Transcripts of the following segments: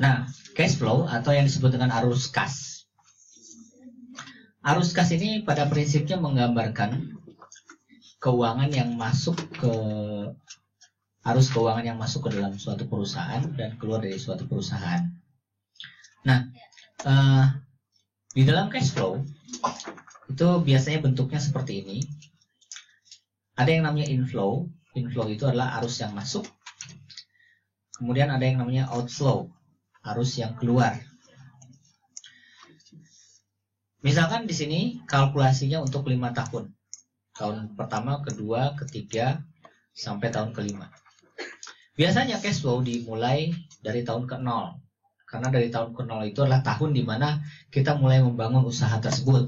Nah, cash flow atau yang disebut dengan arus kas. Arus kas ini pada prinsipnya menggambarkan keuangan yang masuk ke arus keuangan yang masuk ke dalam suatu perusahaan dan keluar dari suatu perusahaan. Nah, di dalam cash flow itu biasanya bentuknya seperti ini. Ada yang namanya inflow. Inflow itu adalah arus yang masuk. Kemudian ada yang namanya outflow, arus yang keluar. Misalkan di sini kalkulasinya untuk 5 tahun. Tahun pertama, kedua, ketiga, sampai tahun kelima. Biasanya cash flow dimulai dari tahun ke-0. Karena dari tahun ke-0 itu adalah tahun di mana kita mulai membangun usaha tersebut.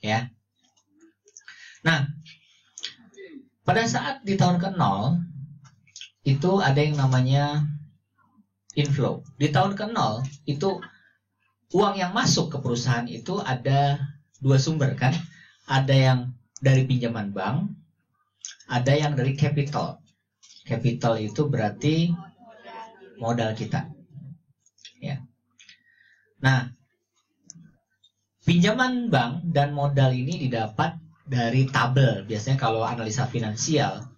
Ya. Nah, pada saat di tahun ke-0 itu ada yang namanya inflow. Di tahun ke-0 itu uang yang masuk ke perusahaan itu ada 2 sumber kan? Ada yang dari pinjaman bank, ada yang dari capital. Capital itu berarti modal kita. Ya. Nah, pinjaman bank dan modal ini didapat dari tabel. Biasanya kalau analisa finansial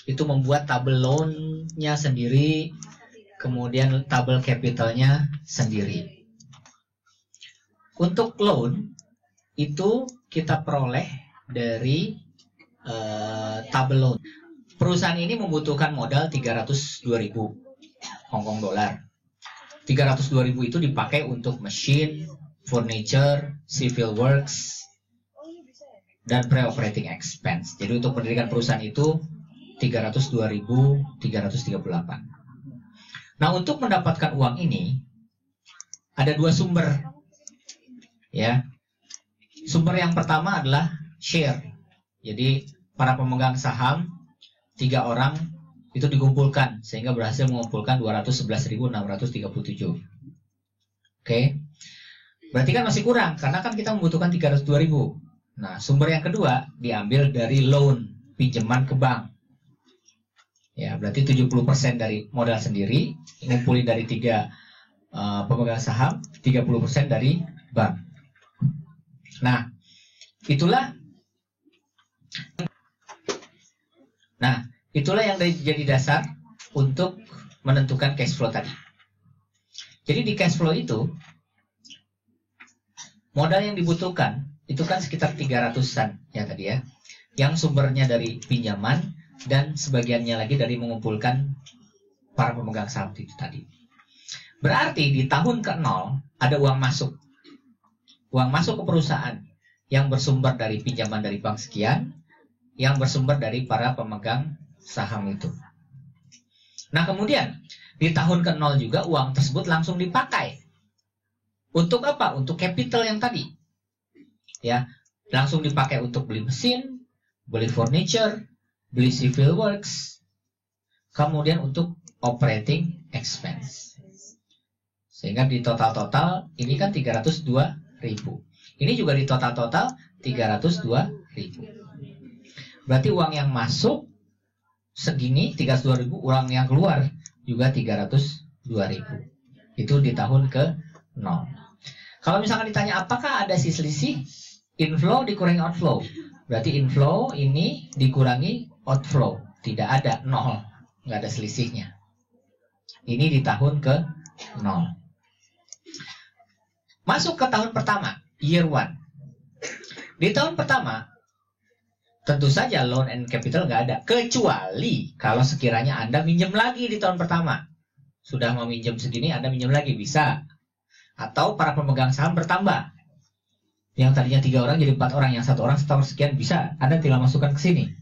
itu membuat tabel loan-nya sendiri, kemudian tabel capital-nya sendiri. Untuk loan itu kita peroleh dari tabel loan. Perusahaan ini membutuhkan modal 302.000 Hong Kong dollar. 302.000 itu dipakai untuk mesin, furniture, civil works, dan pre-operating expense. Jadi untuk pendirian perusahaan itu 302.338. Nah, untuk mendapatkan uang ini ada 2 sumber. Ya. Sumber yang pertama adalah share. Jadi para pemegang saham 3 orang itu dikumpulkan sehingga berhasil mengumpulkan 211.637. Oke. Berarti kan masih kurang karena kan kita membutuhkan 302.000. Nah, sumber yang kedua diambil dari loan, pinjaman ke bank. Ya, berarti 70% dari modal sendiri, ngumpulin dari 3 pemegang saham, 30% dari bank. Nah, itulah yang jadi dasar untuk menentukan cash flow tadi. Jadi di cash flow itu modal yang dibutuhkan itu kan sekitar 300-an ya tadi ya. Yang sumbernya dari pinjaman dan sebagiannya lagi dari mengumpulkan para pemegang saham itu tadi. Berarti di tahun ke-0 ada uang masuk. Uang masuk ke perusahaan yang bersumber dari pinjaman dari bank sekian, yang bersumber dari para pemegang saham itu. Nah, kemudian di tahun ke-0 juga uang tersebut langsung dipakai. Untuk apa? Untuk capital yang tadi. Ya, langsung dipakai untuk beli mesin, beli furniture, beli civil works, kemudian untuk operating expense. Sehingga di total ini kan 302.000. Ini juga di total 302.000. Berarti uang yang masuk segini 302.000, uang yang keluar juga 302.000. Itu di tahun ke-0. Kalau misalkan ditanya apakah ada selisih inflow dikurangi outflow, berarti inflow ini dikurangi outflow, tidak ada, 0, nggak ada selisihnya. Ini di tahun ke-0. Masuk ke tahun pertama, year 1. Di tahun pertama tentu saja loan and capital nggak ada, kecuali kalau sekiranya Anda minjem lagi di tahun pertama. Sudah mau minjem segini, Anda minjem lagi bisa. Atau para pemegang saham bertambah. Yang tadinya 3 orang jadi 4 orang, yang 1 orang setahun sekian bisa, Anda tinggal masukkan ke sini.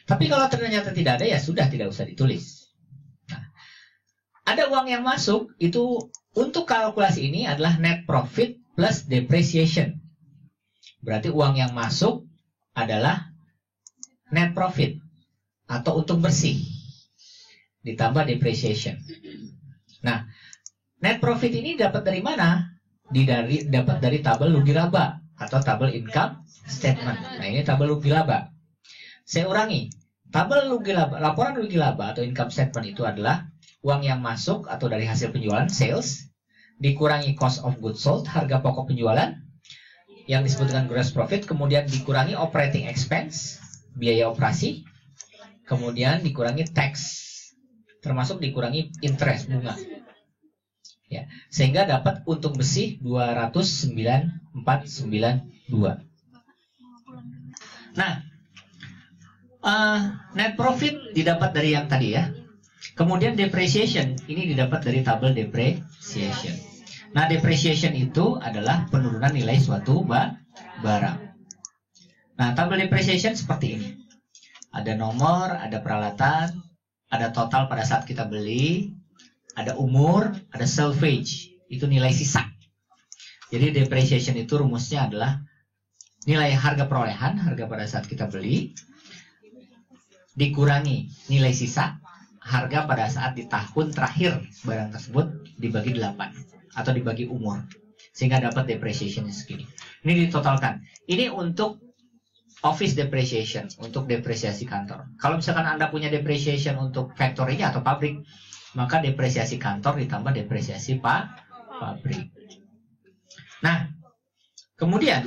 Tapi kalau ternyata tidak ada, ya sudah, tidak usah ditulis. Nah, ada uang yang masuk, itu untuk kalkulasi ini adalah net profit plus depreciation. Berarti uang yang masuk adalah net profit atau untung bersih ditambah depreciation. Nah, net profit ini dapat dari mana? Dapat dari tabel rugi laba atau tabel income statement. Nah, ini tabel rugi laba. Saya ulangi. Tabel rugi laba, laporan rugi laba atau income statement itu adalah uang yang masuk atau dari hasil penjualan, sales, dikurangi cost of goods sold, harga pokok penjualan, yang disebut dengan gross profit, kemudian dikurangi operating expense, biaya operasi, kemudian dikurangi tax, termasuk dikurangi interest, bunga. Ya, sehingga dapat untung bersih 209,492. Nah, net profit didapat dari yang tadi ya. Kemudian depreciation, ini didapat dari tabel depreciation. Nah, depreciation itu adalah penurunan nilai suatu barang. Nah, tabel depreciation seperti ini. Ada nomor, ada peralatan, ada total pada saat kita beli, ada umur, ada salvage. Itu nilai sisa. Jadi depreciation itu rumusnya adalah nilai harga perolehan, harga pada saat kita beli, dikurangi nilai sisa, harga pada saat di tahun terakhir barang tersebut dibagi 8 atau dibagi umur, sehingga dapat depreciation segini. Ini ditotalkan. Ini untuk office depreciation, untuk depresiasi kantor. Kalau misalkan Anda punya depreciation untuk factory-nya atau pabrik, maka depresiasi kantor ditambah depresiasi pabrik. Nah, kemudian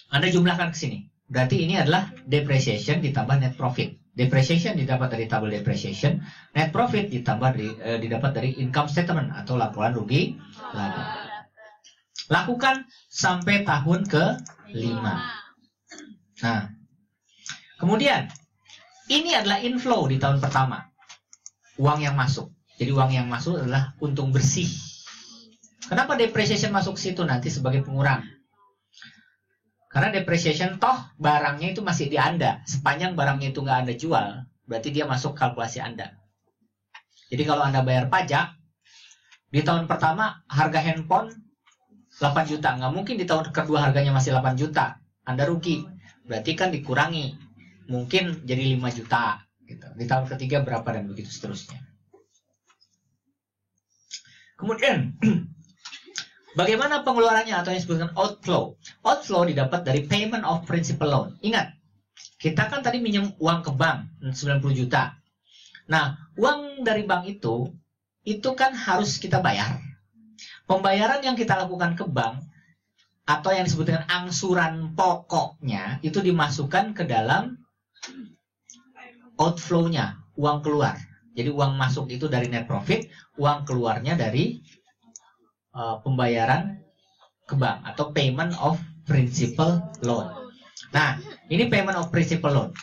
Anda jumlahkan ke sini. Berarti ini adalah depreciation ditambah net profit. Depreciation didapat dari tabel depreciation, net profit didapat dari income statement atau laporan rugi laba. Lakukan sampai tahun ke-5. Nah, kemudian ini adalah inflow di tahun pertama. Uang yang masuk. Jadi uang yang masuk adalah untung bersih. Kenapa depreciation masuk situ nanti sebagai pengurang? Karena depreciation toh barangnya itu masih di Anda. Sepanjang barangnya itu nggak Anda jual, berarti dia masuk kalkulasi Anda. Jadi kalau Anda bayar pajak, di tahun pertama harga handphone 8 juta. Nggak mungkin di tahun kedua harganya masih 8 juta. Anda rugi. Berarti kan dikurangi. Mungkin jadi 5 juta. Gitu. Di tahun ketiga berapa dan begitu seterusnya. Kemudian bagaimana pengeluarannya atau yang disebutkan outflow? Outflow didapat dari payment of principal loan. Ingat, kita kan tadi minjem uang ke bank 90 juta. Nah, uang dari bank itu kan harus kita bayar. Pembayaran yang kita lakukan ke bank atau yang disebut dengan angsuran pokoknya itu dimasukkan ke dalam outflow-nya, uang keluar. Jadi uang masuk itu dari net profit, uang keluarnya dari pembayaran ke bank atau payment of principal loan. Nah, ini payment of principal loan.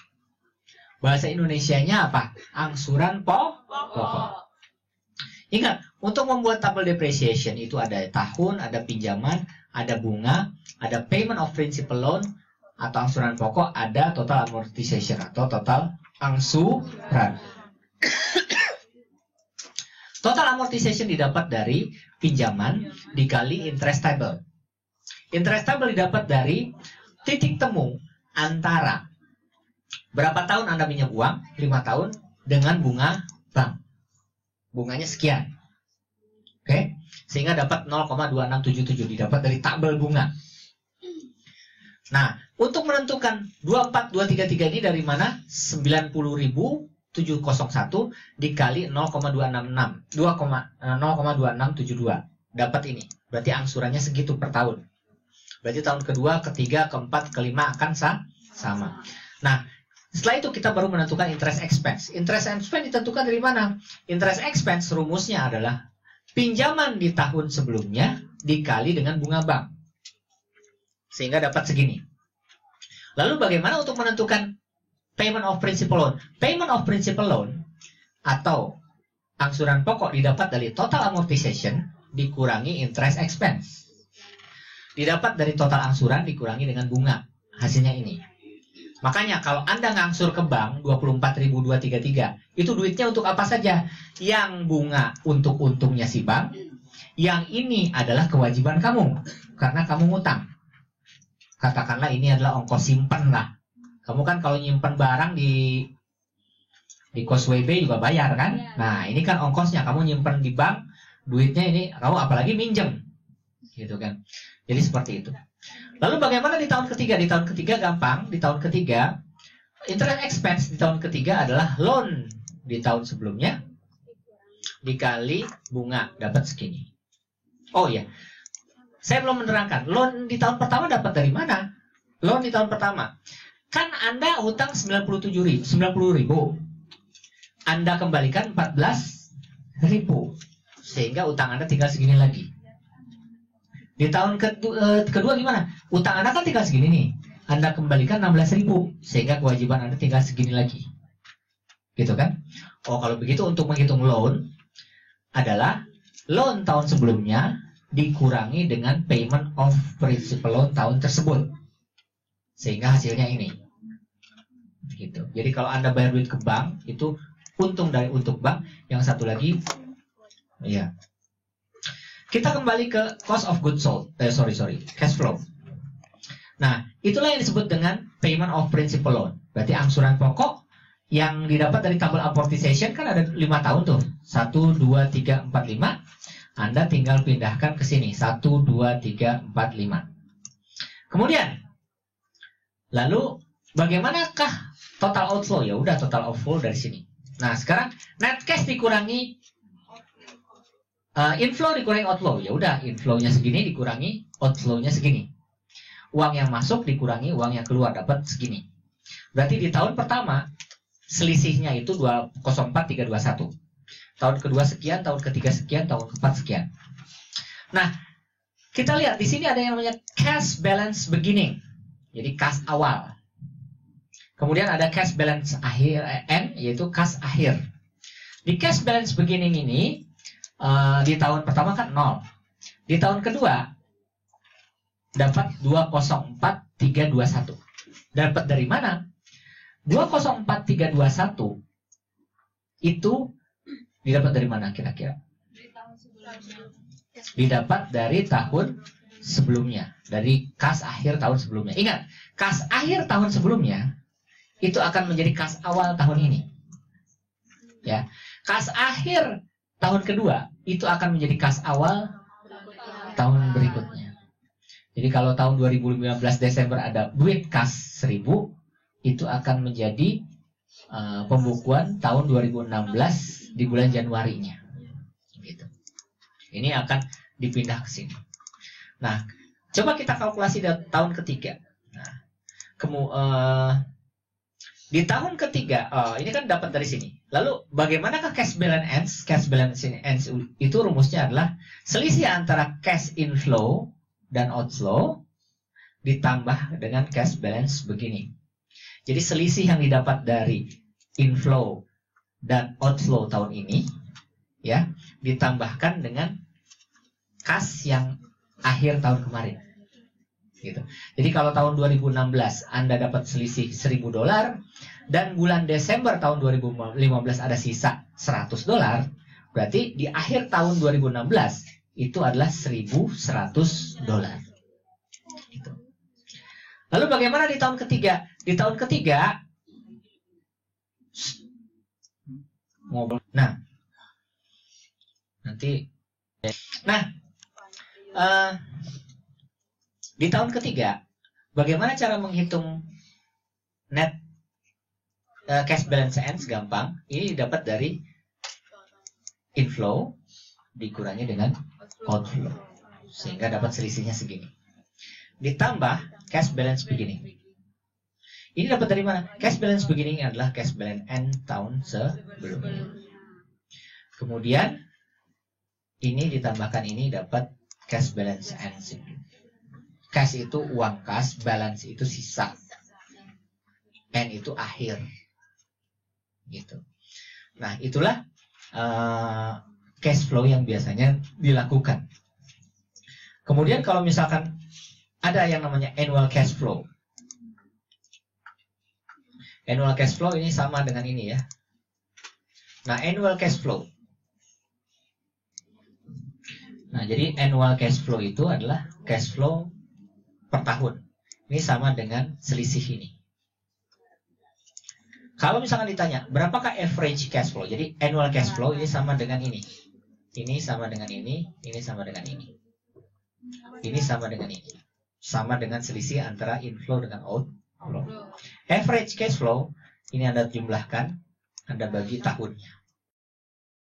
Bahasa Indonesianya apa? Angsuran pokok. Ingat, untuk membuat tabel depreciation itu ada tahun, ada pinjaman, ada bunga, ada payment of principal loan atau angsuran pokok, ada total amortization atau total angsuran. Total amortization didapat dari pinjaman dikali interest table. Interest table didapat dari titik temu antara berapa tahun Anda minjem uang, 5 tahun, dengan bunga bank. Bunganya sekian. Oke? Sehingga dapat 0,2677 didapat dari tabel bunga. Nah, untuk menentukan 24233 ini dari mana? 90.701 dikali 0,2672. Dapat ini. Berarti angsurannya segitu per tahun. Berarti tahun kedua, ketiga, keempat, kelima akan sama. Nah, setelah itu kita baru menentukan interest expense. Interest expense ditentukan dari mana? Interest expense rumusnya adalah pinjaman di tahun sebelumnya dikali dengan bunga bank. Sehingga dapat segini. Lalu bagaimana untuk menentukan payment of principal loan? Payment of principal loan atau angsuran pokok didapat dari total amortization dikurangi interest expense. Didapat dari total angsuran dikurangi dengan bunga. Hasilnya ini. Makanya kalau Anda ngangsur ke bank 24.233, itu duitnya untuk apa saja? Yang bunga untuk untungnya si bank, yang ini adalah kewajiban kamu karena kamu ngutang. Katakanlah ini adalah ongkos simpen lah. Kamu kan kalau nyimpen barang di kos WB juga bayar kan? Nah, ini kan ongkosnya, kamu nyimpen di bank, duitnya ini kamu apalagi minjem. Gitu kan. Jadi seperti itu. Lalu bagaimana di tahun ketiga? Di tahun ketiga gampang. Di tahun ketiga, interest expense di tahun ketiga adalah loan di tahun sebelumnya. dikali bunga dapat segini. Oh ya, saya belum menerangkan. Loan di tahun pertama dapat dari mana? Loan di tahun pertama. Kan Anda hutang 90 ribu. Anda kembalikan 14 ribu. Sehingga utang Anda tinggal segini lagi. Di tahun kedua gimana? Utang Anda kan tinggal segini nih. Anda kembalikan 16 ribu. Sehingga kewajiban Anda tinggal segini lagi. Gitu kan? Oh, kalau begitu untuk menghitung loan adalah loan tahun sebelumnya dikurangi dengan payment of principal loan tahun tersebut. Sehingga hasilnya ini. Gitu. Jadi kalau Anda bayar duit ke bank, itu untung dari untuk bank. Yang satu lagi, ya. Kita kembali ke cost of goods sold. Cash flow. Nah, itulah yang disebut dengan payment of principal loan. Berarti angsuran pokok yang didapat dari tabel amortization kan ada 5 tahun tuh. 1, 2, 3, 4, 5. Anda tinggal pindahkan ke sini. 1, 2, 3, 4, 5. Kemudian, lalu bagaimanakah total outflow? Ya udah, total outflow dari sini. Nah, sekarang net cash dikurangi inflow dikurangi outflow. Ya udah, inflow-nya segini dikurangi outflow-nya segini. Uang yang masuk dikurangi uang yang keluar, dapat segini. Berarti di tahun pertama selisihnya itu 204,321. Tahun kedua sekian, tahun ketiga sekian, tahun keempat sekian. Nah, kita lihat di sini ada yang namanya cash balance beginning. Jadi kas awal. Kemudian ada cash balance akhir, end, yaitu kas akhir. Di cash balance beginning ini, di tahun pertama kan 0. Di tahun kedua, dapat 204,321. Dapat dari mana? 204,321 itu didapat dari mana kira-kira? Didapat dari tahun sebelumnya, dari kas akhir tahun sebelumnya. Ingat, kas akhir tahun sebelumnya itu akan menjadi kas awal tahun ini. Ya, kas akhir tahun kedua itu akan menjadi kas awal tahun berikutnya. Jadi kalau tahun 2015 Desember ada duit kas 1000, itu akan menjadi pembukuan tahun 2016 di bulan Januarinya. Gitu. Ini akan dipindah ke sini. Nah, coba kita kalkulasi di tahun ketiga. Nah, di tahun ketiga, ini kan dapat dari sini. Lalu bagaimanakah cash balance ends? Cash balance ends itu rumusnya adalah selisih antara cash inflow dan outflow ditambah dengan cash balance begini. Jadi selisih yang didapat dari inflow dan outflow tahun ini, ya, ditambahkan dengan kas yang akhir tahun kemarin. Gitu. Jadi kalau tahun 2016 Anda dapat selisih $1.000 dan bulan Desember tahun 2015 ada sisa $100, berarti di akhir tahun 2016 itu adalah $1.100. Gitu. Lalu bagaimana di tahun ketiga? Di tahun ketiga, nah, di tahun ketiga, bagaimana cara menghitung net cash balance ends? Gampang. Ini didapat dari inflow dikurangi dengan outflow, sehingga dapat selisihnya segini. Ditambah cash balance beginning. Ini dapat dari mana? Cash balance beginning adalah cash balance end tahun sebelumnya. Kemudian ini ditambahkan ini dapat cash balance end. Cash itu uang kas, balance itu sisa, end itu akhir. Gitu. Nah, itulah cash flow yang biasanya dilakukan. Kemudian kalau misalkan ada yang namanya annual cash flow. Annual cash flow ini sama dengan ini ya. Nah, annual cash flow. Nah, jadi annual cash flow itu adalah cash flow per tahun. Ini sama dengan selisih ini. Kalau misalkan ditanya, berapakah average cash flow? Jadi annual cash flow ini sama dengan ini. Ini sama dengan ini sama dengan ini. Ini sama dengan ini. Sama dengan selisih antara inflow dengan outflow. Average cash flow ini Anda jumlahkan, Anda bagi tahunnya.